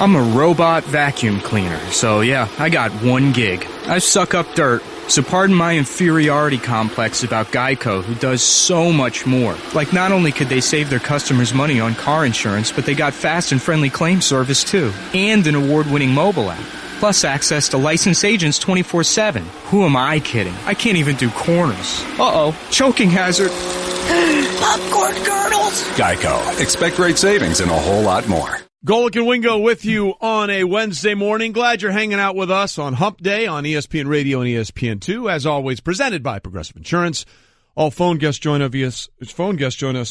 I'm a robot vacuum cleaner, so yeah, I got one gig. I suck up dirt, so pardon my inferiority complex about Geico, who does so much more. Like, not only could they save their customers money on car insurance, but they got fast and friendly claim service too, and an award-winning mobile app. Plus access to licensed agents 24/7. Who am I kidding? I can't even do corners. Uh-oh, choking hazard. Popcorn kernels. Geico. Expect great savings and a whole lot more. Golic and Wingo with you on a Wednesday morning. Glad you're hanging out with us on Hump Day on ESPN Radio and ESPN2. As always, presented by Progressive Insurance. All phone guests join us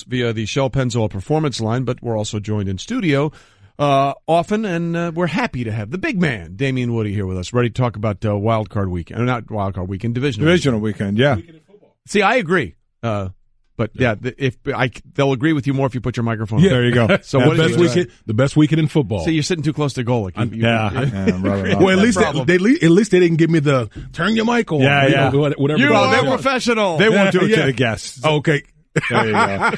via the Shell Pennzoil Performance line, but we're also joined in studio often, and we're happy to have the big man, Damien Woody, here with us, ready to talk about Wild Card Weekend. Or not Wild Card Weekend, Divisional Weekend, yeah. See, I agree. But yeah, they'll agree with you more if you put your microphone on. There you go. So the best weekend in football. So you're sitting too close to Golic. Well, at least they didn't give me the turn your mic on. Yeah. Whatever. They're professional. They won't do it to the guests. Okay. There you go.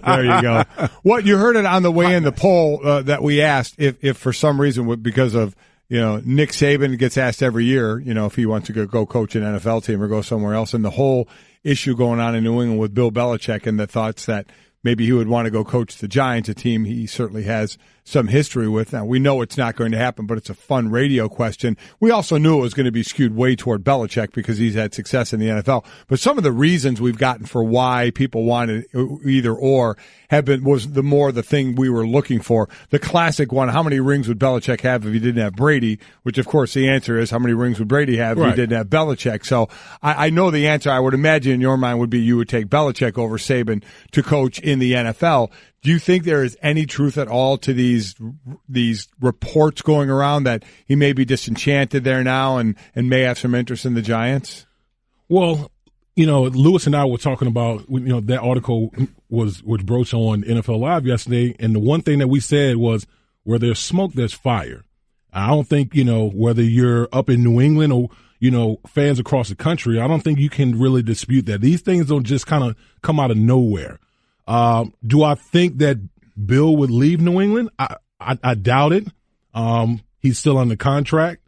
There you go. What you heard it on the way in the poll that we asked if for some reason because of Nick Saban gets asked every year if he wants to go coach an NFL team or go somewhere else, and the whole issue going on in New England with Bill Belichick and the thoughts that maybe he would want to go coach the Giants, a team he certainly has some history with. Now, we know it's not going to happen, but it's a fun radio question. We also knew it was going to be skewed way toward Belichick because he's had success in the NFL. But some of the reasons we've gotten for why people wanted either or was the thing we were looking for. The classic one, how many rings would Belichick have if he didn't have Brady? Which, of course, the answer is how many rings would Brady have if he didn't have Belichick? So I know the answer, I would imagine in your mind, would be you would take Belichick over Saban to coach in the NFL. Do you think there is any truth at all to these reports going around that he may be disenchanted there now and may have some interest in the Giants? Well, Lewis and I were talking about, that article was broached on NFL Live yesterday, and the one thing that we said was where there's smoke, there's fire. I don't think, whether you're up in New England or, fans across the country, I don't think you can really dispute that. These things don't just kind of come out of nowhere. Do I think that Bill would leave New England? I doubt it. He's still under contract,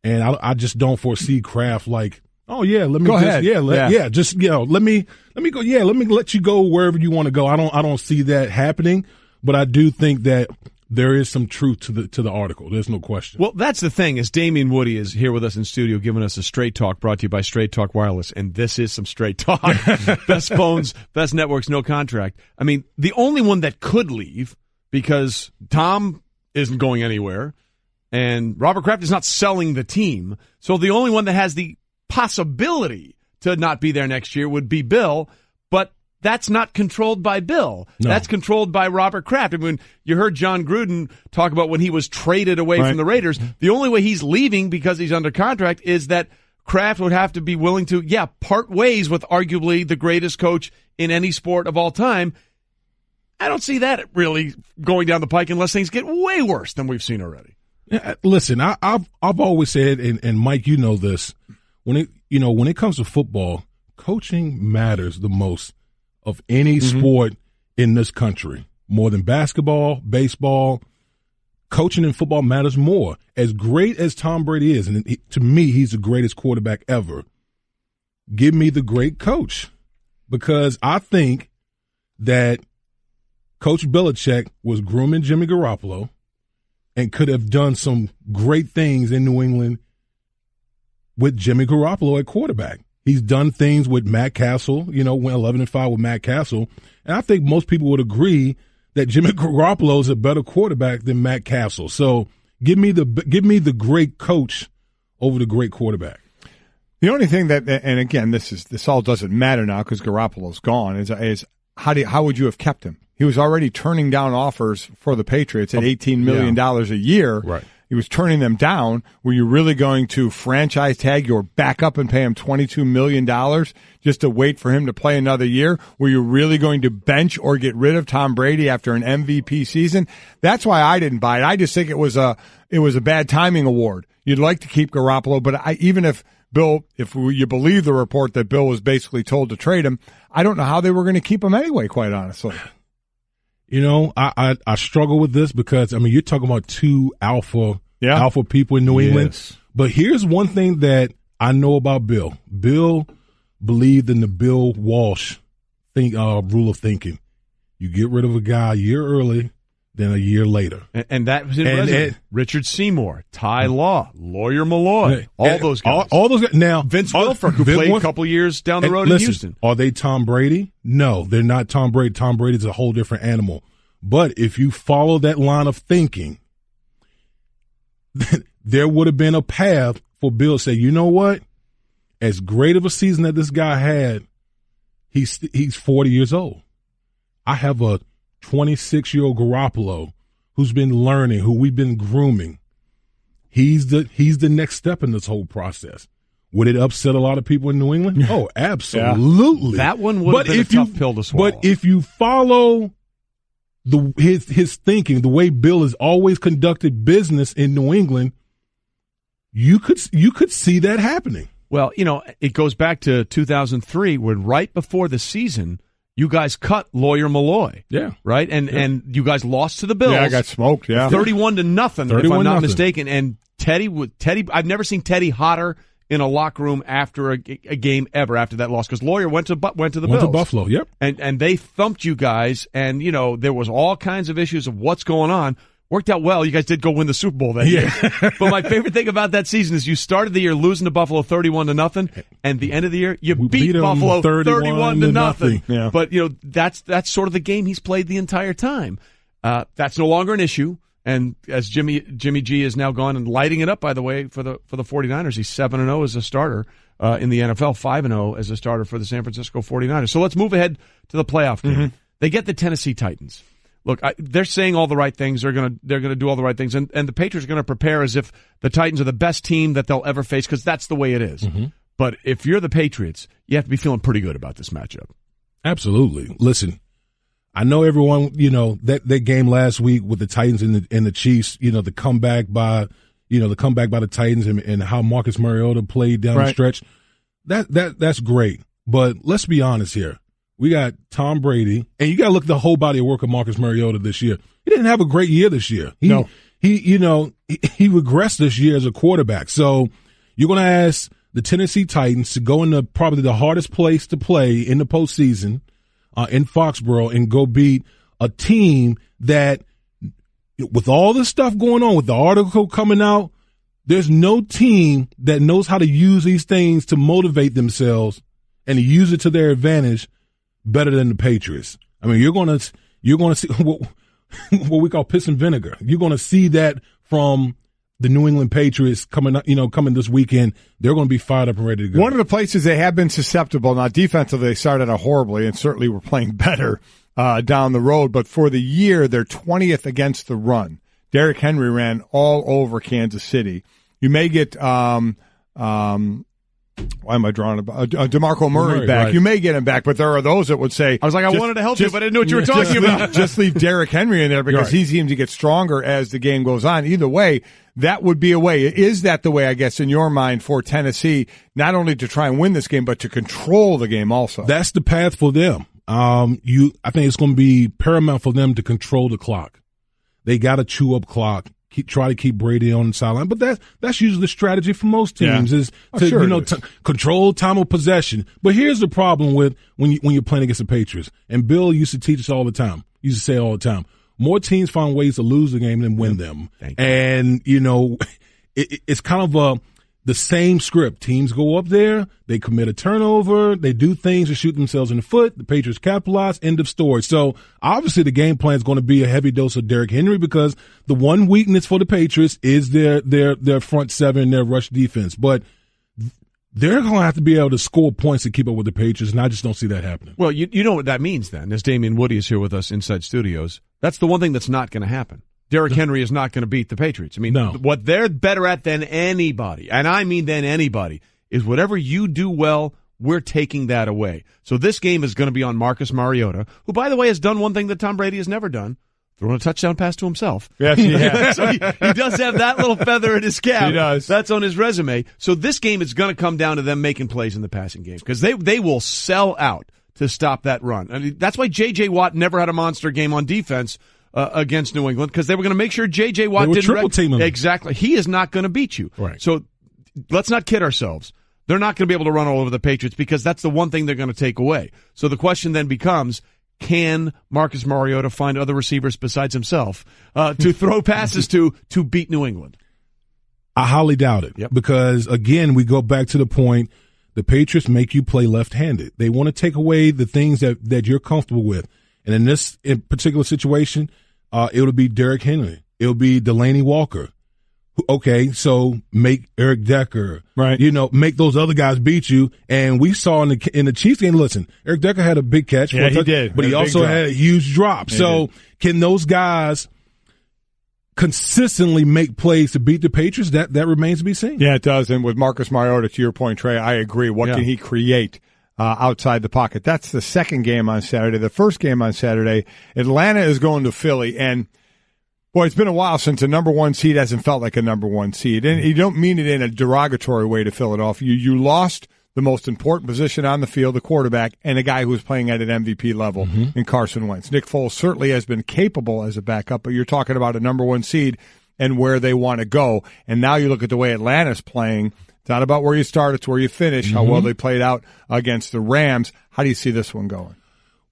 and I just don't foresee Kraft like, oh yeah, let me go ahead. Let me go. Yeah, let me let you go wherever you want to go. I don't see that happening, but I do think that there is some truth to the article. There's no question. Well, that's the thing is Damien Woody is here with us in studio giving us a straight talk brought to you by Straight Talk Wireless, and this is some straight talk. Best phones, best networks, no contract. I mean, the only one that could leave because Tom isn't going anywhere and Robert Kraft is not selling the team. So the only one that has the possibility to not be there next year would be Bill, but that's not controlled by Bill. No. That's controlled by Robert Kraft. I mean, you heard John Gruden talk about when he was traded away from the Raiders. The only way he's leaving because he's under contract is that Kraft would have to be willing to, part ways with arguably the greatest coach in any sport of all time. I don't see that really going down the pike unless things get way worse than we've seen already. Yeah, listen, I've always said, and Mike, you know this, when it comes to football, coaching matters the most of any sport in this country. More than basketball, baseball, coaching in football matters more. As great as Tom Brady is, and to me, he's the greatest quarterback ever, give me the great coach. Because I think that Coach Belichick was grooming Jimmy Garoppolo and could have done some great things in New England with Jimmy Garoppolo at quarterback. He's done things with Matt Castle, went 11-5 with Matt Castle. And I think most people would agree that Jimmy Garoppolo is a better quarterback than Matt Castle. So give me the great coach over the great quarterback. The only thing that, and again, this all doesn't matter now because Garoppolo's gone, is how would you have kept him? He was already turning down offers for the Patriots at $18 million a year. Right. He was turning them down. Were you really going to franchise tag your backup and pay him $22 million just to wait for him to play another year? Were you really going to bench or get rid of Tom Brady after an MVP season? That's why I didn't buy it. I just think it was a bad timing award. You'd like to keep Garoppolo, but even if you believe the report that Bill was basically told to trade him, I don't know how they were going to keep him anyway, quite honestly. You know, I struggle with this because, I mean, you're talking about two alpha people in New England. But here's one thing that I know about Bill. Bill believed in the Bill Walsh rule of thinking. You get rid of a guy a year early, then a year later. And that was in Richard Seymour, Ty Law, Lawyer Malloy, all those guys. All those guys. Now, Vince Wilfork, who played a couple years down the road in Houston. Are they Tom Brady? No, they're not Tom Brady. Tom Brady's a whole different animal. But if you follow that line of thinking, there would have been a path for Bill to say, you know what? As great of a season that this guy had, he's 40 years old. I have a 26-year-old Garoppolo who's been learning, who we've been grooming. He's the next step in this whole process. Would it upset a lot of people in New England? Oh, absolutely. That one would have been a tough pill to swallow. But if you follow his thinking, the way Bill has always conducted business in New England, you could see that happening. Well, you know, it goes back to 2003 when right before the season, you guys cut Lawyer Malloy. Yeah. Right? And you guys lost to the Bills. Yeah, I got smoked, 31-0, if I'm not mistaken. And Teddy, I've never seen Teddy hotter in a locker room after a game ever after that loss, because Lawyer went to the Bills. Went to Buffalo, yep. And they thumped you guys, and, you know, there was all kinds of issues of what's going on. Worked out well. You guys did go win the Super Bowl that year. But my favorite thing about that season is you started the year losing to Buffalo 31-0, and the end of the year you beat Buffalo 31-0. Yeah. But you know that's sort of the game he's played the entire time. That's no longer an issue. And as Jimmy G is now gone and lighting it up, by the way, for the 49ers, he's 7-0 as a starter in the NFL, 5-0 as a starter for the San Francisco 49ers. So let's move ahead to the playoff game. Mm-hmm. They get the Tennessee Titans. Look, they're saying all the right things. They're gonna do all the right things, and the Patriots are gonna prepare as if the Titans are the best team that they'll ever face, because that's the way it is. Mm-hmm. But if you're the Patriots, you have to be feeling pretty good about this matchup. Absolutely. Listen, I know everyone, you know, that game last week with the Titans and the Chiefs, you know, the comeback by the Titans and how Marcus Mariota played down the stretch. That's great. But let's be honest here. We got Tom Brady, and you got to look at the whole body of work of Marcus Mariota this year. He didn't have a great year this year. He regressed this year as a quarterback. So you're going to ask the Tennessee Titans to go into probably the hardest place to play in the postseason in Foxborough and go beat a team that, with all this stuff going on, with the article coming out, there's no team that knows how to use these things to motivate themselves and to use it to their advantage better than the Patriots. I mean, you're going to see what we call piss and vinegar. You're going to see that from the New England Patriots coming this weekend. They're going to be fired up and ready to go. One of the places they have been susceptible, now defensively they started out horribly and certainly were playing better down the road, but for the year they're 20th against the run. Derrick Henry ran all over Kansas City. You may get why am I drawing DeMarco Murray back? Right. You may get him back, but there are those that would say, I was like, I wanted to help you, but I didn't know what you were talking about. Just leave Derrick Henry in there because he seems to get stronger as the game goes on. Either way, that would be a way. Is that the way, I guess, in your mind for Tennessee, not only to try and win this game, but to control the game also? That's the path for them. I think it's going to be paramount for them to control the clock. They got to chew up clock. Try to keep Brady on the sideline, but that's usually the strategy for most teams is to control time of possession. But here's the problem with when you're playing against the Patriots. And Bill used to teach us all the time. He used to say all the time, more teams find ways to lose the game than win them. And it's kind of the same script. Teams go up there, they commit a turnover, they do things to shoot themselves in the foot. The Patriots capitalize, end of story. So obviously the game plan is going to be a heavy dose of Derrick Henry because the one weakness for the Patriots is their front seven, their rush defense. But they're going to have to be able to score points to keep up with the Patriots, and I just don't see that happening. Well, you know what that means then, as Damien Woody is here with us inside studios. That's the one thing that's not going to happen. Derrick Henry is not going to beat the Patriots. I mean, what they're better at than anybody, and I mean than anybody, is whatever you do well, we're taking that away. So this game is going to be on Marcus Mariota, who, by the way, has done one thing that Tom Brady has never done, throwing a touchdown pass to himself. Yes, he has. So he does have that little feather in his cap. He does. That's on his resume. So this game is going to come down to them making plays in the passing game because they will sell out to stop that run. I mean, that's why J.J. Watt never had a monster game on defense against New England, because they were going to make sure J.J. Watt didn't triple team him. Exactly. He is not going to beat you. Right. So let's not kid ourselves. They're not going to be able to run all over the Patriots, because that's the one thing they're going to take away. So the question then becomes, can Marcus Mariota find other receivers besides himself to throw passes to beat New England? I highly doubt it. Yep. Because, again, we go back to the point, the Patriots make you play left-handed. They want to take away the things that you're comfortable with. And in this particular situation, it'll be Derrick Henry. It'll be Delaney Walker. Okay, so make Eric Decker, right? Make those other guys beat you. And we saw in the Chiefs game, listen, Eric Decker had a big catch. Yeah, he did. But he also had a huge drop. So can those guys consistently make plays to beat the Patriots? That remains to be seen. Yeah, it does. And with Marcus Mariota, to your point, Trey, I agree. What can he create outside the pocket? That's the second game on Saturday. The first game on Saturday, Atlanta is going to Philly. And, boy, it's been a while since a number one seed hasn't felt like a number one seed. And you don't mean it in a derogatory way to Philadelphia. You lost the most important position on the field, the quarterback, and a guy who was playing at an MVP level in Carson Wentz. Nick Foles certainly has been capable as a backup, but you're talking about a number one seed and where they want to go. And now you look at the way Atlanta's playing. It's not about where you start, it's where you finish, how well they played out against the Rams. How do you see this one going?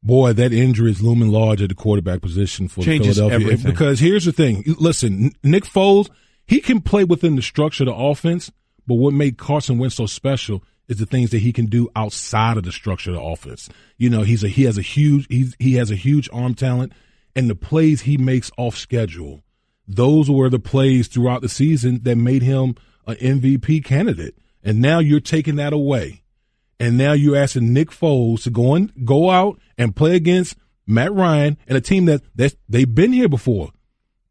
Boy, that injury is looming large at the quarterback position for Changes Philadelphia. Everything. Because here's the thing. Listen, Nick Foles, he can play within the structure of the offense, but what made Carson Wentz so special is the things that he can do outside of the structure of the offense. He has a huge arm talent, and the plays he makes off schedule, those were the plays throughout the season that made him an MVP candidate. And now you're taking that away. And now you're asking Nick Foles to go out and play against Matt Ryan and a team that they've been here before.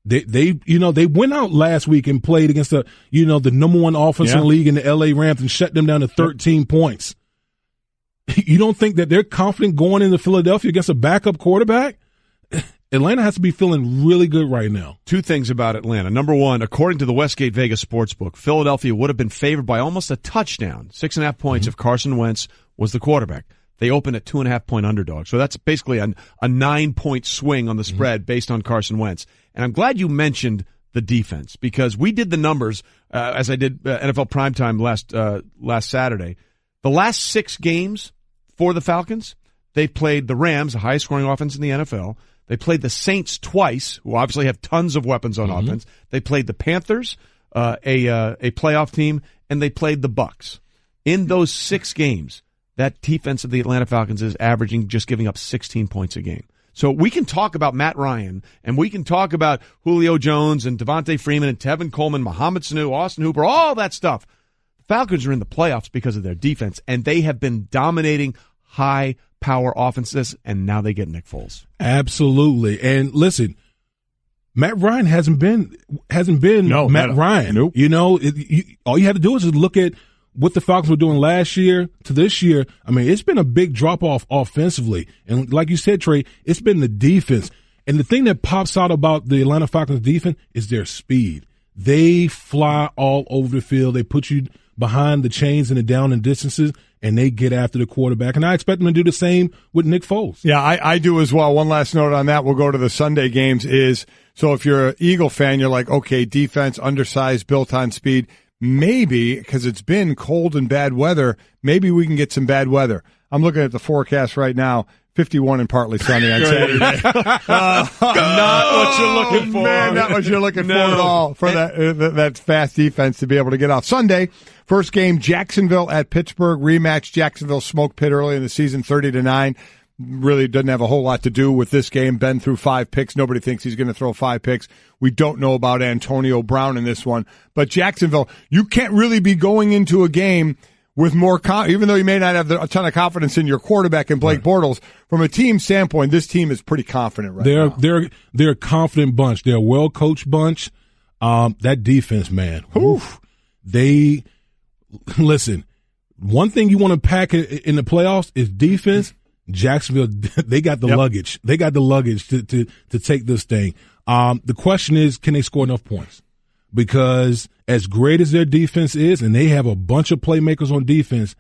They went out last week and played against the number one offense in the league in the LA Rams and shut them down to 13 points. You don't think that they're confident going into Philadelphia against a backup quarterback? Atlanta has to be feeling really good right now. Two things about Atlanta. Number one, according to the Westgate Vegas Sportsbook, Philadelphia would have been favored by almost a touchdown, 6.5 points, if Carson Wentz was the quarterback. They opened at 2.5-point underdog. So that's basically a 9-point swing on the spread based on Carson Wentz. And I'm glad you mentioned the defense, because we did the numbers, as I did NFL Primetime last Saturday. The last 6 games for the Falcons, they've played the Rams, the highest scoring offense in the NFL. They played the Saints twice, who obviously have tons of weapons on offense. They played the Panthers, a playoff team, and they played the Bucs. In those 6 games, that defense of the Atlanta Falcons is averaging just giving up 16 points a game. So we can talk about Matt Ryan, and we can talk about Julio Jones and Devontae Freeman and Tevin Coleman, Mohamed Sanu, Austin Hooper, all that stuff. The Falcons are in the playoffs because of their defense, and they have been dominating high-power offenses, and now they get Nick Foles. Absolutely. And listen, Matt Ryan hasn't been Matt Ryan. Nope. All you have to do is just look at what the Falcons were doing last year to this year. I mean, it's been a big drop-off offensively. And like you said, Trey, it's been the defense. And the thing that pops out about the Atlanta Falcons defense is their speed. They fly all over the field. They put you behind the chains and the down and distances, and they get after the quarterback. And I expect them to do the same with Nick Foles. Yeah, I do as well. One last note on that. We'll go to the Sunday games is, so if you're an Eagle fan, you're like, okay, defense, undersized, built on speed. Maybe, because it's been cold and bad weather, maybe we can get some bad weather. I'm looking at the forecast right now, 51 and partly sunny on Saturday. Not what you're looking for. Man, not what you're looking for at all, for that fast defense to be able to get off. Sunday, first game, Jacksonville at Pittsburgh, rematch. Jacksonville smoke pit early in the season, 30-9. Really doesn't have a whole lot to do with this game. Ben threw 5 picks. Nobody thinks he's going to throw 5 picks. We don't know about Antonio Brown in this one. But Jacksonville, you can't really be going into a game with more even though you may not have a ton of confidence in your quarterback and Blake Bortles. From a team standpoint, this team is pretty confident right now. They're a confident bunch. They're a well-coached bunch. That defense, man. Oof. Listen, one thing you want to pack in the playoffs is defense. Jacksonville, they got the luggage. They got the luggage to take this thing. The question is, can they score enough points? Because as great as their defense is, and they have a bunch of playmakers on defense,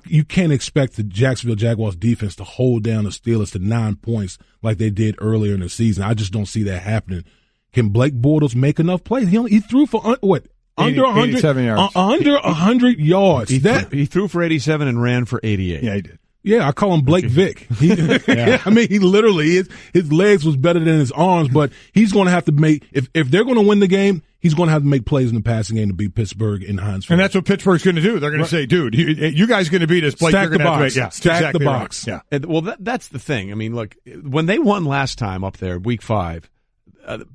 you can't expect the Jacksonville Jaguars defense to hold down the Steelers to 9 points like they did earlier in the season. I just don't see that happening. Can Blake Bortles make enough plays? He threw for under 100 yards. Under 100 yards. He threw for 87 and ran for 88. Yeah, he did. Yeah, I call him Blake Vick. I mean, he literally his legs was better than his arms, but he's going to have to make if they're going to win the game, he's going to have to make plays in the passing game to beat Pittsburgh in Heinz Field. And that's what Pittsburgh's going to do. They're going to say, "Dude, you guys going to beat us, Blake." Stack the box. Stack exactly the box. Right. Yeah. And, well, that's the thing. I mean, look, when they won last time up there, Week 5,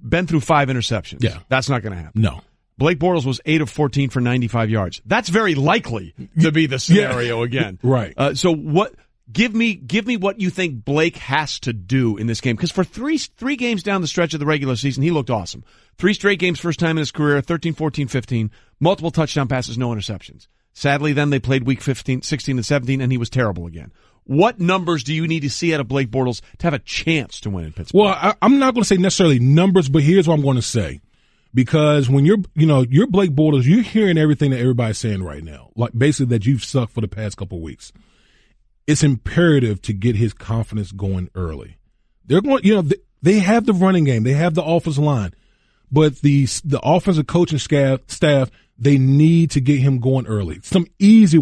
Ben threw 5 interceptions. Yeah, that's not going to happen. No. Blake Bortles was 8 of 14 for 95 yards. That's very likely to be the scenario again. Right. So what? Give me what you think Blake has to do in this game. Because for three games down the stretch of the regular season, he looked awesome. 3 straight games, first time in his career, 13, 14, 15, multiple touchdown passes, no interceptions. Sadly, then they played week 15, 16, and 17, and he was terrible again. What numbers do you need to see out of Blake Bortles to have a chance to win in Pittsburgh? Well, I'm not going to say necessarily numbers, but here's what I'm going to say. Because when you're Blake Bortles, you're hearing everything that everybody's saying right now, like basically that you've sucked for the past couple of weeks. It's imperative to get his confidence going early. They're going, they have the running game, they have the offensive line, but the offensive coaching staff, they need to get him going early. Some easy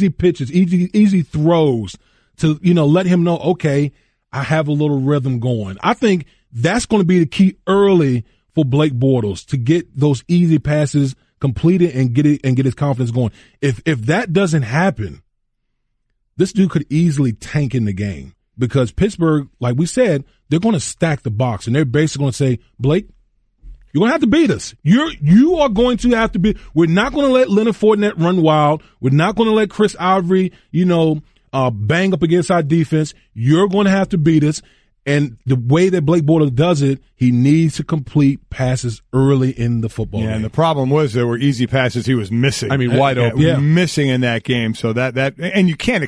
pitches, easy throws to let him know, okay, I have a little rhythm going. I think that's going to be the key early for Blake Bortles to get those easy passes completed and get his confidence going. If that doesn't happen, this dude could easily tank in the game because Pittsburgh, like we said, they're going to stack the box and they're basically going to say, Blake, you're going to have to beat us. You are going to have to be. We're not going to let Leonard Fournette run wild. We're not going to let Chris Ivory, bang up against our defense. You're going to have to beat us. And the way that Blake Bortles does it, he needs to complete passes early in the football game. And the problem was there were easy passes he was missing. I mean, wide open. Missing in that game. So and you can't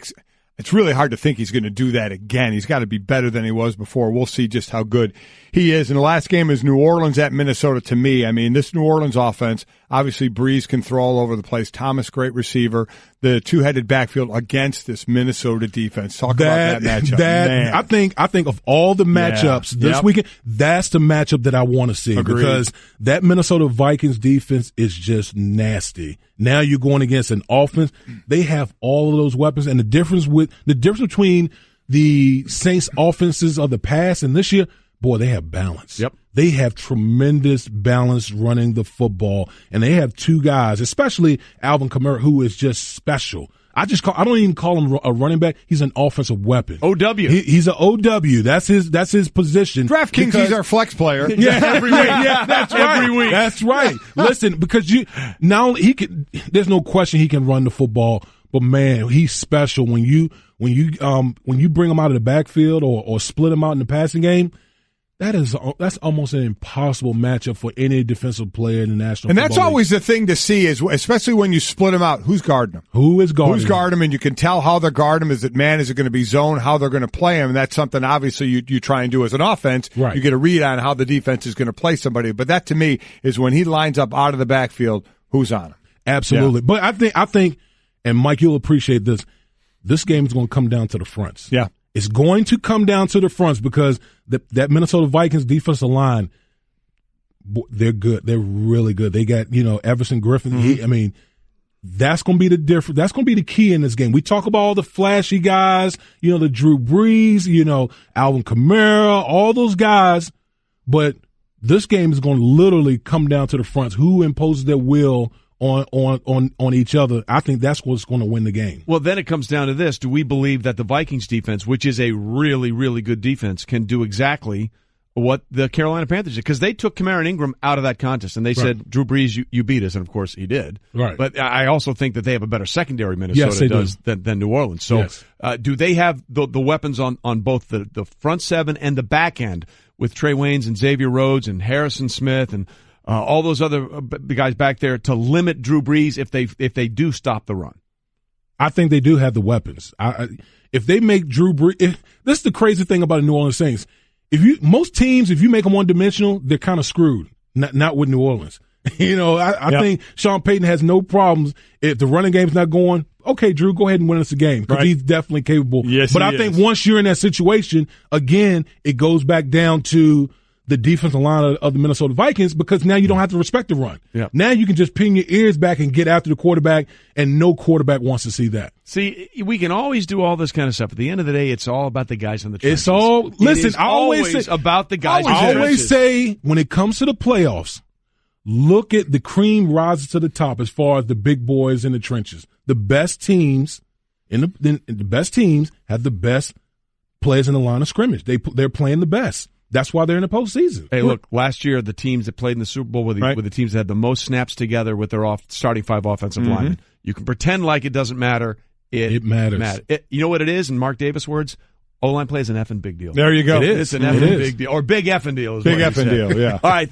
it's really hard to think he's going to do that again. He's got to be better than he was before. We'll see just how good he is. And the last game is New Orleans at Minnesota to me. I mean, this New Orleans offense, obviously Breeze can throw all over the place. Thomas, great receiver. The two-headed backfield against this Minnesota defense. Talk about that matchup. Man. I think of all the matchups this weekend, that's the matchup that I want to see. Agreed. Because that Minnesota Vikings defense is just nasty. Now you're going against an offense. They have all of those weapons, and the difference between the Saints offenses of the past and this year, boy, they have balance. Yep. They have tremendous balance running the football, and they have two guys, especially Alvin Kamara, who is just special. I don't even call him a running back. He's an offensive weapon. OW. He's an OW. That's his position. DraftKings, he's our flex player. Yeah, every week. Yeah, that's right. Every week. That's right. Listen, because there's no question he can run the football, but man, he's special when you bring him out of the backfield or split him out in the passing game. That's almost an impossible matchup for any defensive player in the National Football League. And that's always the thing to see, is especially when you split them out. Who's guarding them? Who's guarding them? And you can tell how they're guarding them. Is it going to be zone? How they're going to play him? And that's something obviously you try and do as an offense. Right. You get a read on how the defense is going to play somebody. But that to me is when he lines up out of the backfield, who's on him? Absolutely. Yeah. But I think, and Mike, you'll appreciate this. This game is going to come down to the fronts. Yeah. It's going to come down to the fronts because that Minnesota Vikings defensive line, they're good. They're really good. They got, Everson Griffin. Mm-hmm. That's going to be the difference. That's going to be the key in this game. We talk about all the flashy guys, the Drew Brees, Alvin Kamara, all those guys. But this game is going to literally come down to the fronts. Who imposes their will on each other? I think that's what's going to win the game. Well, then it comes down to this. Do we believe that the Vikings defense, which is a really, really good defense, can do exactly what the Carolina Panthers did? Because they took Kamara and Ingram out of that contest, and they said, Drew Brees, you beat us, and of course he did. Right. But I also think that they have a better secondary, Minnesota does, than New Orleans. So do they have the weapons on both the front seven and the back end with Trey Waynes and Xavier Rhodes and Harrison Smith and all those other guys back there to limit Drew Brees if they do stop the run? I think they do have the weapons. If they make Drew Brees, this is the crazy thing about the New Orleans Saints. Most teams, if you make them one-dimensional, they're kind of screwed. Not with New Orleans. I think Sean Payton has no problems if the running game's not going. Okay, Drew, go ahead and win us a game because he's definitely capable. Yes, but I think once you're in that situation, again, it goes back down to the defensive line of the Minnesota Vikings because now you don't have to respect the run. Yep. Now you can just pin your ears back and get after the quarterback, and no quarterback wants to see that. See, we can always do all this kind of stuff. At the end of the day, it's all about the guys on the trenches. I always say about the guys on the I always trenches. say when it comes to the playoffs, look at the cream rises to the top as far as the big boys in the trenches. The best teams the best teams have the best players in the line of scrimmage. They're playing the best. That's why they're in the postseason. Hey, look, last year the teams that played in the Super Bowl were the teams that had the most snaps together with their starting 5 offensive linemen. You can pretend like it doesn't matter. It matters. You know what it is, in Mark Davis' words? O-line play is an effing big deal. There you go. It's an effing big deal. Or big effing deal. Is big what effing deal, yeah. All right,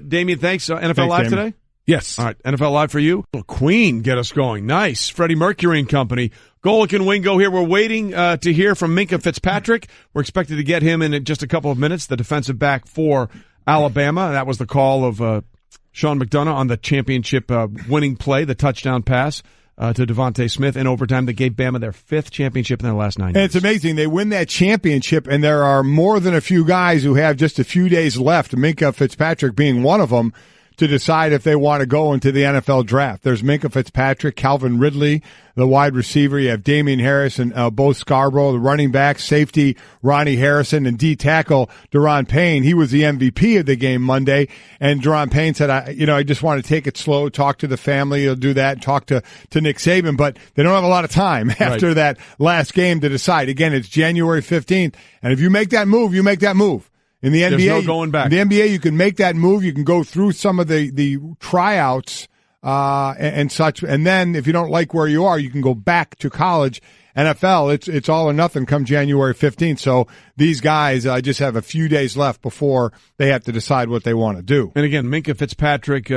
Damien, thanks. NFL Live Damien. today? Yes. All right, NFL Live for you. Queen, get us going. Nice. Freddie Mercury and Company. Golic and Wingo here. We're waiting to hear from Minkah Fitzpatrick. We're expected to get him in just a couple of minutes, the defensive back for Alabama. That was the call of Sean McDonough on the championship winning play, the touchdown pass to Devontae Smith in overtime that gave Bama their 5th championship in their last 9 years. And it's amazing. They win that championship, and there are more than a few guys who have just a few days left, Minkah Fitzpatrick being one of them, to decide if they want to go into the NFL draft. There's Minkah Fitzpatrick, Calvin Ridley, the wide receiver. You have Damian Harris and Bo Scarborough, the running back, safety Ronnie Harrison, and D tackle Daron Payne. He was the MVP of the game Monday, and Daron Payne said, I just want to take it slow, talk to the family, he'll do that, talk to Nick Saban, but they don't have a lot of time after that last game to decide. Again, it's January 15th, and if you make that move, you make that move. In the NBA, there's no going back. In the NBA, you can make that move. You can go through some of the tryouts and such, and then if you don't like where you are, you can go back to college. NFL, it's all or nothing come January 15th. So these guys just have a few days left before they have to decide what they want to do. And again, Minkah Fitzpatrick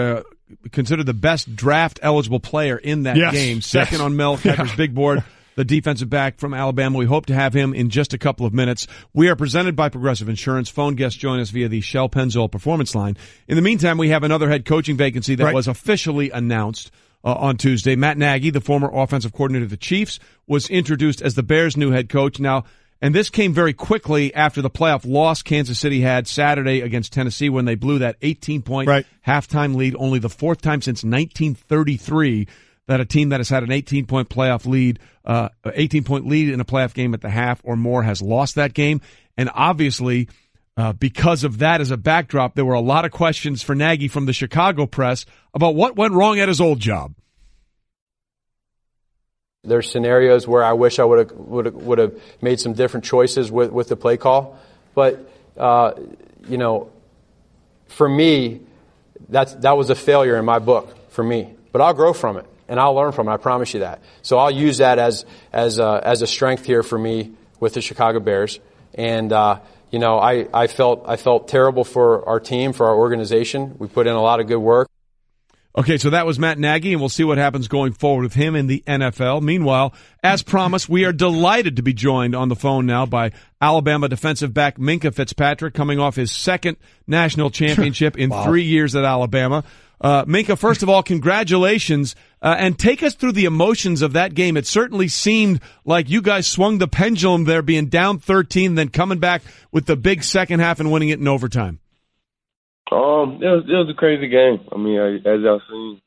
considered the best draft eligible player in that game, second on Mel Kiper's big board. The defensive back from Alabama. We hope to have him in just a couple of minutes. We are presented by Progressive Insurance. Phone guests join us via the Shell Pennzoil Performance Line. In the meantime, we have another head coaching vacancy that was officially announced on Tuesday. Matt Nagy, the former offensive coordinator of the Chiefs, was introduced as the Bears' new head coach. Now, and this came very quickly after the playoff loss Kansas City had Saturday against Tennessee when they blew that 18-point halftime lead, only the 4th time since 1933 that a team that has had an 18-point playoff lead, 18-point lead in a playoff game at the half or more has lost that game. And obviously, because of that as a backdrop, there were a lot of questions for Nagy from the Chicago press about what went wrong at his old job. There's scenarios where I wish I would have made some different choices with the play call, but for me, that was a failure in my book for me. But I'll grow from it. And I'll learn from it. I promise you that. So I'll use that as a strength here for me with the Chicago Bears. And I felt terrible for our team, for our organization. We put in a lot of good work. Okay, so that was Matt Nagy, and we'll see what happens going forward with him in the NFL. Meanwhile, as promised, we are delighted to be joined on the phone now by Alabama defensive back Minkah Fitzpatrick, coming off his 2nd national championship in 3 years at Alabama. Minkah, first of all, congratulations, and take us through the emotions of that game. It certainly seemed like you guys swung the pendulum there, being down 13, then coming back with the big second half and winning it in overtime. It was a crazy game. I mean, as y'all seen,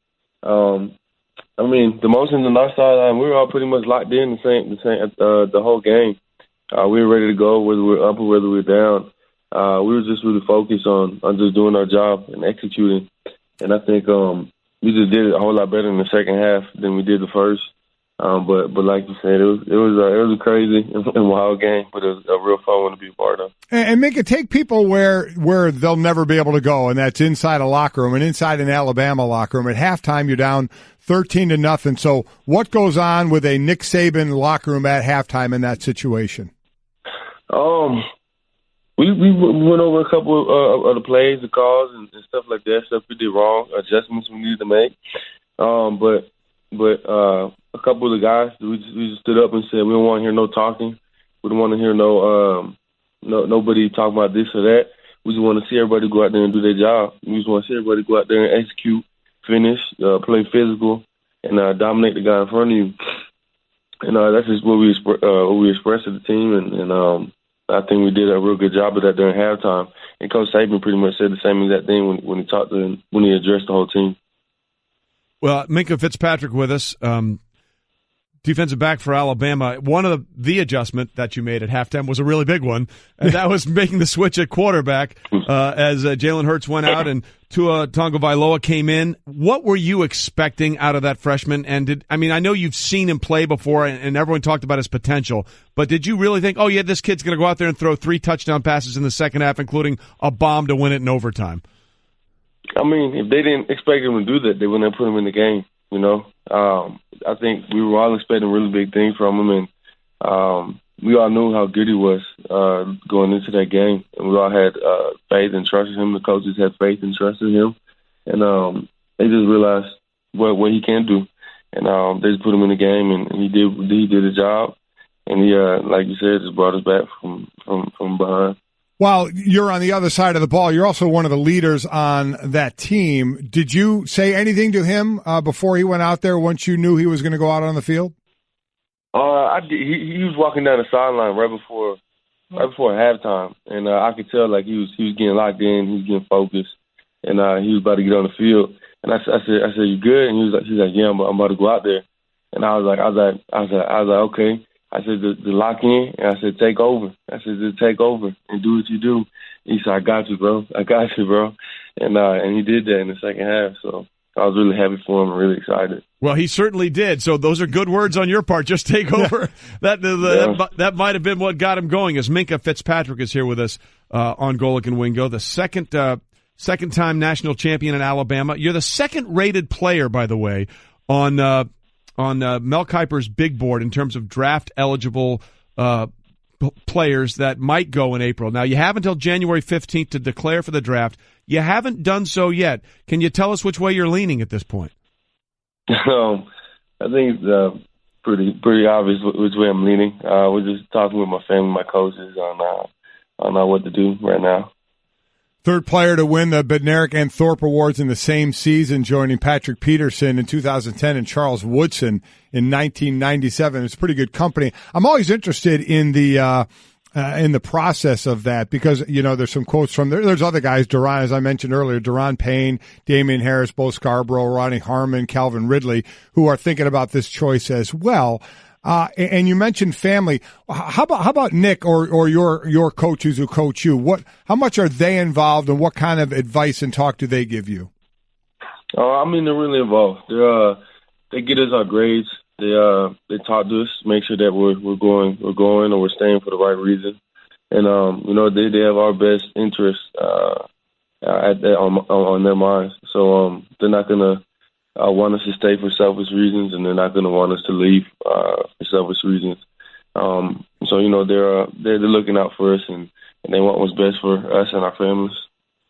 the emotions on our sideline, we were all pretty much locked in the whole game. We were ready to go, whether we were up or whether we were down. We were just really focused on just doing our job and executing. And I think we just did it a whole lot better in the second half than we did the first. But like you said, it was a crazy and wild game, but it was a real fun one to be a part of. And make it take people where they'll never be able to go, and that's inside a locker room and inside an Alabama locker room. At halftime, you're down 13-0. So what goes on with a Nick Saban locker room at halftime in that situation? We went over a couple of the plays, the calls, and stuff like that, stuff we did wrong, adjustments we needed to make. But a couple of the guys, we just stood up and said, we don't want to hear no talking. We don't want to hear nobody talking about this or that. We just want to see everybody go out there and do their job. We just want to see everybody go out there and execute, finish, play physical, and dominate the guy in front of you. And that's just what we expressed to the team, and I think we did a real good job of that during halftime. And Coach Saban pretty much said the same exact thing when he talked to him, when he addressed the whole team. Well, Minkah Fitzpatrick with us, defensive back for Alabama. One of the adjustment that you made at halftime was a really big one, and that was making the switch at quarterback as Jalen Hurts went out and Tua Tagovailoa came in. What were you expecting out of that freshman? And I know you've seen him play before, and everyone talked about his potential, but did you really think, oh yeah, this kid's going to go out there and throw 3 touchdown passes in the second half, including a bomb to win it in overtime? If they didn't expect him to do that, they wouldn't have put him in the game. I think we were all expecting really big things from him, and we all knew how good he was going into that game, and we all had faith and trust in him. The coaches had faith and trust in him, and they just realized what he can do, and they just put him in the game, and he did the job, and he, like you said, just brought us back from behind. While you're on the other side of the ball, you're also one of the leaders on that team. Did you say anything to him before he went out there once you knew he was going to go out on the field? I did. He was walking down the sideline right before halftime, and I could tell like he was getting locked in, he was getting focused, and he was about to get on the field. And I said, "You good?" And he's like, "Yeah, I'm about to go out there." And I was like, "Okay." I said, the lock in, and I said, take over. I said, just take over and do what you do. He said, I got you, bro. And he did that in the second half. So I was really happy for him and really excited. Well, he certainly did. So those are good words on your part. Just take over. That might have been what got him going. As Minkah Fitzpatrick is here with us on Golic and Wingo, the second-time national champion in Alabama. You're the second-rated player, by the way, on Mel Kiper's big board in terms of draft-eligible players that might go in April. Now, you have until January 15th to declare for the draft. You haven't done so yet. Can you tell us which way you're leaning at this point? I think it's pretty obvious which way I'm leaning. We're just talking with my family, my coaches, on what to do right now. Third player to win the Bednarik and Thorpe Awards in the same season, joining Patrick Peterson in 2010 and Charles Woodson in 1997. It's pretty good company. I'm always interested in the process of that because, there's some quotes from there. There's other guys, Duran, as I mentioned earlier, Duran Payne, Damian Harris, Bo Scarborough, Ronnie Harmon, Calvin Ridley, who are thinking about this choice as well. And you mentioned family. How about Nick or your coaches who coach you? How much are they involved, and what kind of advice and talk do they give you? They're really involved. They get us our grades. They talk to us, make sure that we're going or we're staying for the right reason. And they have our best interests on their minds. So they're not gonna want us to stay for selfish reasons, and they're not going to want us to leave for selfish reasons. So they're looking out for us, and they want what's best for us and our families.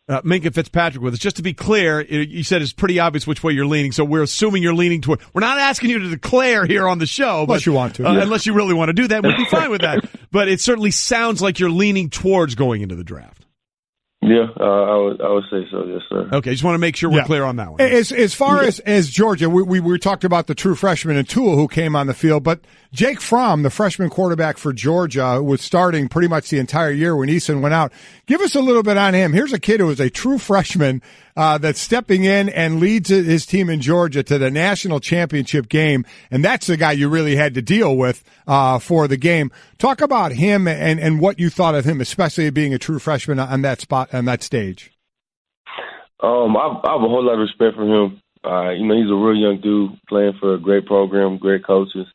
Minkah Fitzpatrick with us. Just to be clear, you said it's pretty obvious which way you're leaning, so we're assuming you're leaning toward. We're not asking you to declare here on the show, unless you want to. Unless you really want to do that, we'd be fine with that. But it certainly sounds like you're leaning towards going into the draft. Yeah, I would say so, yes, sir. Okay, just want to make sure we're clear on that one. As far as Georgia, we talked about the true freshman and Tua who came on the field, but Jake Fromm, the freshman quarterback for Georgia, was starting pretty much the entire year when Eason went out. Give us a little bit on him. Here's a kid who is a true freshman that's stepping in and leads his team in Georgia to the national championship game, and that's the guy you really had to deal with for the game. Talk about him and what you thought of him, especially being a true freshman on that spot, on that stage. I have a whole lot of respect for him. He's a real young dude playing for a great program, great coaches,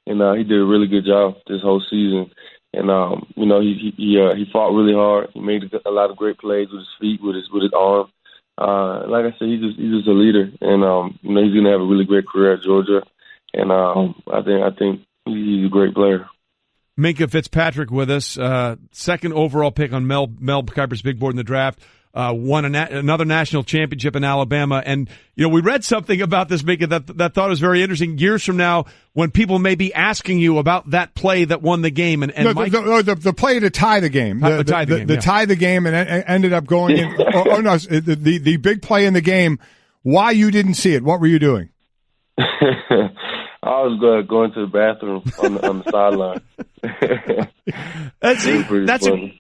and he did a really good job this whole season. And he fought really hard. He made a lot of great plays with his feet, with his arm. Like I said, he's just a leader, and he's gonna have a really great career at Georgia. And I think he's a great player. Minkah Fitzpatrick with us, second overall pick on Mel Kiper's big board in the draft. won another national championship in Alabama. And, we read something about this, Minkah, that thought was very interesting. Years from now, when people may be asking you about that play that won the game. The play to tie the game. Tie the game and ended up going in. The big play in the game. Why you didn't see it? What were you doing? I was going to the bathroom on the sideline.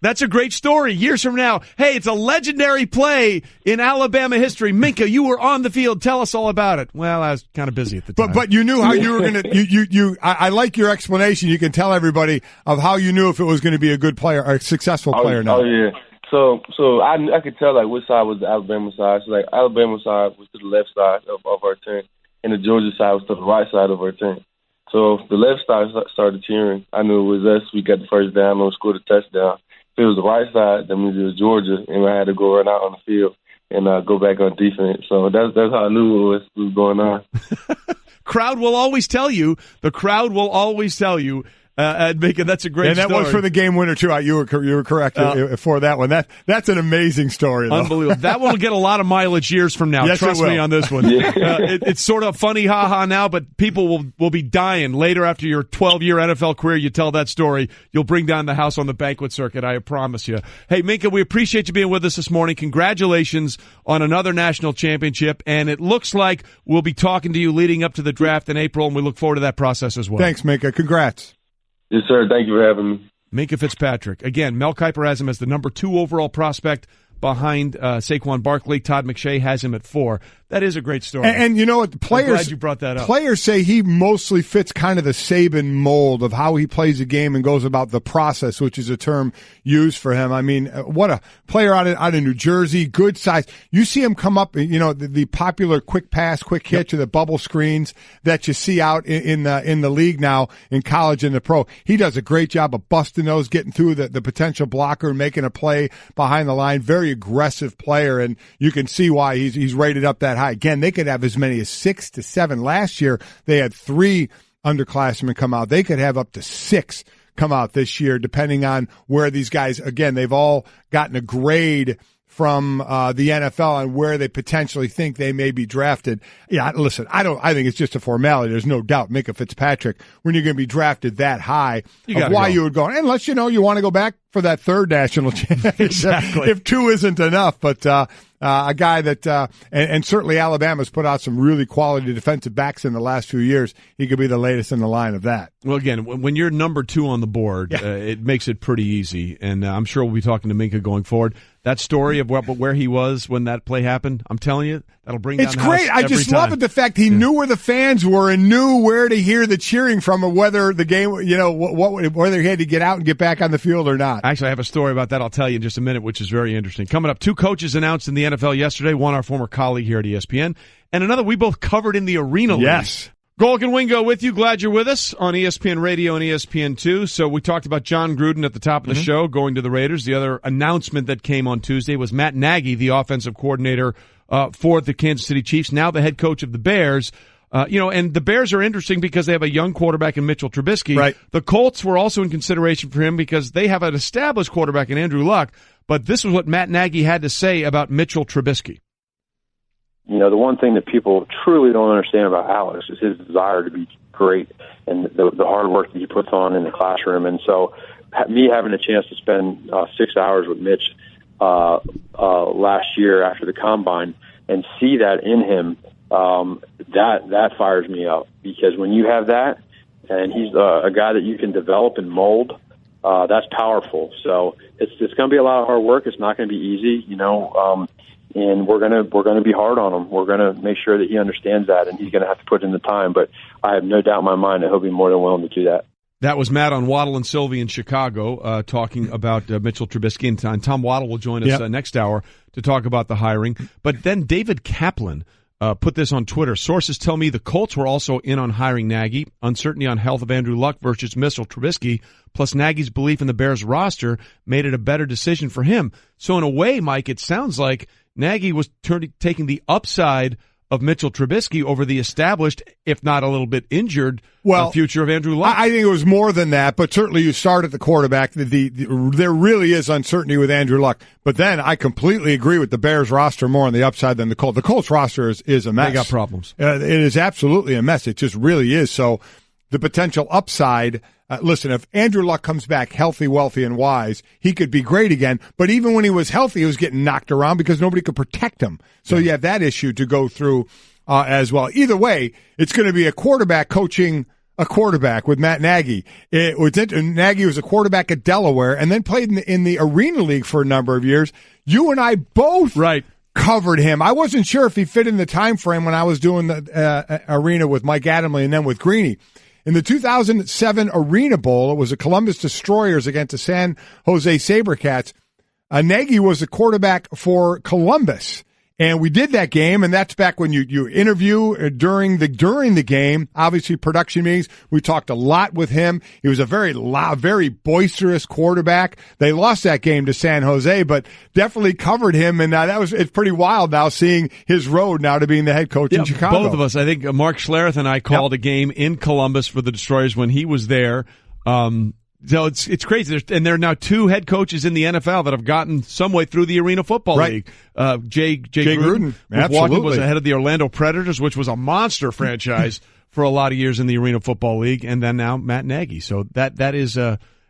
That's a great story. Years from now, hey, it's a legendary play in Alabama history. Minkah, you were on the field. Tell us all about it. Well, I was kind of busy at the time. But you knew how you were going to. I like your explanation. You can tell everybody of how you knew if it was going to be a good player or a successful player. Oh yeah. So I could tell which side was the Alabama side. So Alabama side was to the left side of our team, and the Georgia side was to the right side of our team. So if the left side started cheering, I knew it was us. We got the first down or scored a touchdown. If it was the right side, that means it was Georgia, and I had to go run out on the field and go back on defense. So that's how I knew what was going on. Crowd will always tell you. The crowd will always tell you. Minkah, that's a great story. And that was for the game winner, too. You were correct for that one. That's an amazing story, though. Unbelievable. That one will get a lot of mileage years from now. Yes, Trust me on this one. Yeah. It's sort of funny ha-ha now, but people will be dying. Later, after your 12-year NFL career, you tell that story. You'll bring down the house on the banquet circuit, I promise you. Hey, Minkah, we appreciate you being with us this morning. Congratulations on another national championship, and it looks like we'll be talking to you leading up to the draft in April, and we look forward to that process as well. Thanks, Minkah. Congrats. Yes, sir. Thank you for having me. Minkah Fitzpatrick. Again, Mel Kiper has him as the number 2 overall prospect behind Saquon Barkley. Todd McShay has him at 4. That is a great story. And you know what? I'm glad you brought that up. Players say he mostly fits kind of the Saban mold of how he plays the game and goes about the process, which is a term used for him. I mean, what a player out of New Jersey, good size. You see him come up, the popular quick pass, quick hitch, or the bubble screens that you see out in the league now, in college and the pro. He does a great job of busting those, getting through the potential blocker and making a play behind the line. Very aggressive player, and you can see why he's rated up that high. Again, they could have as many as 6 to 7. Last year, they had 3 underclassmen come out. They could have up to 6 come out this year, depending on where these guys, again, they've all gotten a grade from the NFL on where they potentially think they may be drafted. Yeah, listen, I think it's just a formality. There's no doubt. Minkah Fitzpatrick, when you're going to be drafted that high, you would go, unless you want to go back for that 3rd national championship. Exactly. If 2 isn't enough, but a guy that and certainly Alabama's put out some really quality defensive backs in the last few years. He could be the latest in the line of that. Well, again, when you're number 2 on the board, it makes it pretty easy, and I'm sure we'll be talking to Minkah going forward. That story of where he was when that play happened, I'm telling you, that'll bring down the house. It's great. I just love it, the fact he knew where the fans were and knew where to hear the cheering from, or whether the game, whether he had to get out and get back on the field or not. Actually, I have a story about that I'll tell you in just a minute, which is very interesting. Coming up, 2 coaches announced in the NFL yesterday, one our former colleague here at ESPN, and another we both covered in the Arena League. Yes. Golic and Wingo with you. Glad you're with us on ESPN Radio and ESPN2. So we talked about John Gruden at the top of the show going to the Raiders. The other announcement that came on Tuesday was Matt Nagy, the offensive coordinator for the Kansas City Chiefs, now the head coach of the Bears. And the Bears are interesting because they have a young quarterback in Mitchell Trubisky. Right. The Colts were also in consideration for him because they have an established quarterback in Andrew Luck. But this was what Matt Nagy had to say about Mitchell Trubisky. The one thing that people truly don't understand about Alex is his desire to be great and the hard work that he puts on in the classroom. And so me having a chance to spend 6 hours with Mitch last year after the Combine and see that in him, that fires me up, because when you have that and he's a guy that you can develop and mold, that's powerful. So it's going to be a lot of hard work. It's not going to be easy, and we're gonna be hard on him. We're gonna make sure that he understands that, and he's gonna have to put in the time. But I have no doubt in my mind that he'll be more than willing to do that. That was Matt on Waddle and Sylvie in Chicago talking about Mitchell Trubisky. And Tom Waddle will join us next hour to talk about the hiring. But then David Kaplan put this on Twitter. Sources tell me the Colts were also in on hiring Nagy. Uncertainty on health of Andrew Luck versus Mitchell Trubisky, plus Nagy's belief in the Bears roster, made it a better decision for him. So in a way, Mike, it sounds like Nagy was taking the upside of Mitchell Trubisky over the established, if not a little bit injured, future of Andrew Luck. I think it was more than that, but certainly you start at the quarterback. There really is uncertainty with Andrew Luck. But then I completely agree with the Bears roster more on the upside than the Colts. The Colts roster is a mess. They got problems. It is absolutely a mess. It just really is. So the potential upside, listen, if Andrew Luck comes back healthy, wealthy, and wise, he could be great again. But even when he was healthy, he was getting knocked around because nobody could protect him. So you have that issue to go through as well. Either way, it's going to be a quarterback coaching a quarterback with Matt Nagy. Nagy was a quarterback at Delaware and then played in the Arena League for a number of years. You and I both covered him. I wasn't sure if he fit in the time frame when I was doing the Arena with Mike Adamle and then with Greeny. In the 2007 Arena Bowl, it was the Columbus Destroyers against the San Jose SaberCats. Nagy was the quarterback for Columbus. And we did that game, and that's back when you interview during the game. Obviously, production meetings. We talked a lot with him. He was a very loud, very boisterous quarterback. They lost that game to San Jose, but definitely covered him. And it's pretty wild now seeing his road now to being the head coach in Chicago. Both of us, I think Mark Schlereth and I called a game in Columbus for the Destroyers when he was there. So it's crazy. There are now two head coaches in the NFL that have gotten some way through the Arena Football League. Jay Gruden was ahead of the Orlando Predators, which was a monster franchise for a lot of years in the Arena Football League, and then now Matt Nagy. So that is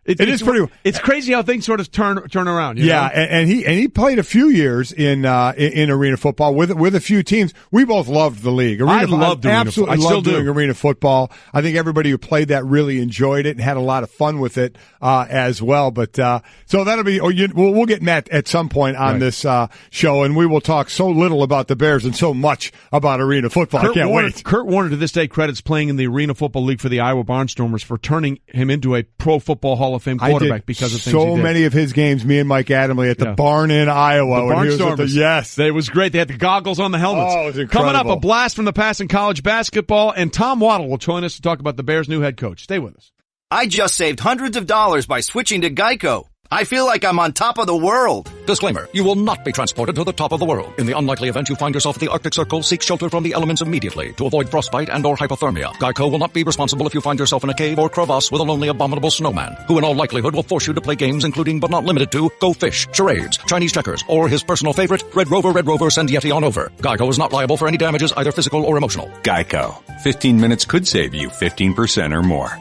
It's crazy how things sort of turn around. You know? And he played a few years in Arena Football with a few teams. We both loved the league. I loved doing Arena Football. I think everybody who played that really enjoyed it and had a lot of fun with it as well. But so that'll be. We'll get Matt at some point on this show, and we will talk so little about the Bears and so much about Arena Football. I can't wait. Kurt Warner to this day credits playing in the Arena Football League for the Iowa Barnstormers for turning him into a Pro Football Hall of Fame quarterback because of things he did. So many of his games, me and Mike Adamle at the barn in Iowa. The Barnstormers. Yes. It was great. They had the goggles on the helmets. Oh, it was incredible. Coming up, a blast from the past in college basketball, and Tom Waddle will join us to talk about the Bears' new head coach. Stay with us. I just saved hundreds of dollars by switching to Geico. I feel like I'm on top of the world. Disclaimer, you will not be transported to the top of the world. In the unlikely event you find yourself at the Arctic Circle, seek shelter from the elements immediately to avoid frostbite and or hypothermia. Geico will not be responsible if you find yourself in a cave or crevasse with a lonely abominable snowman, who in all likelihood will force you to play games including but not limited to Go Fish, charades, Chinese checkers, or his personal favorite, Red Rover, send Yeti on over. Geico is not liable for any damages, either physical or emotional. Geico. 15 minutes could save you 15% or more.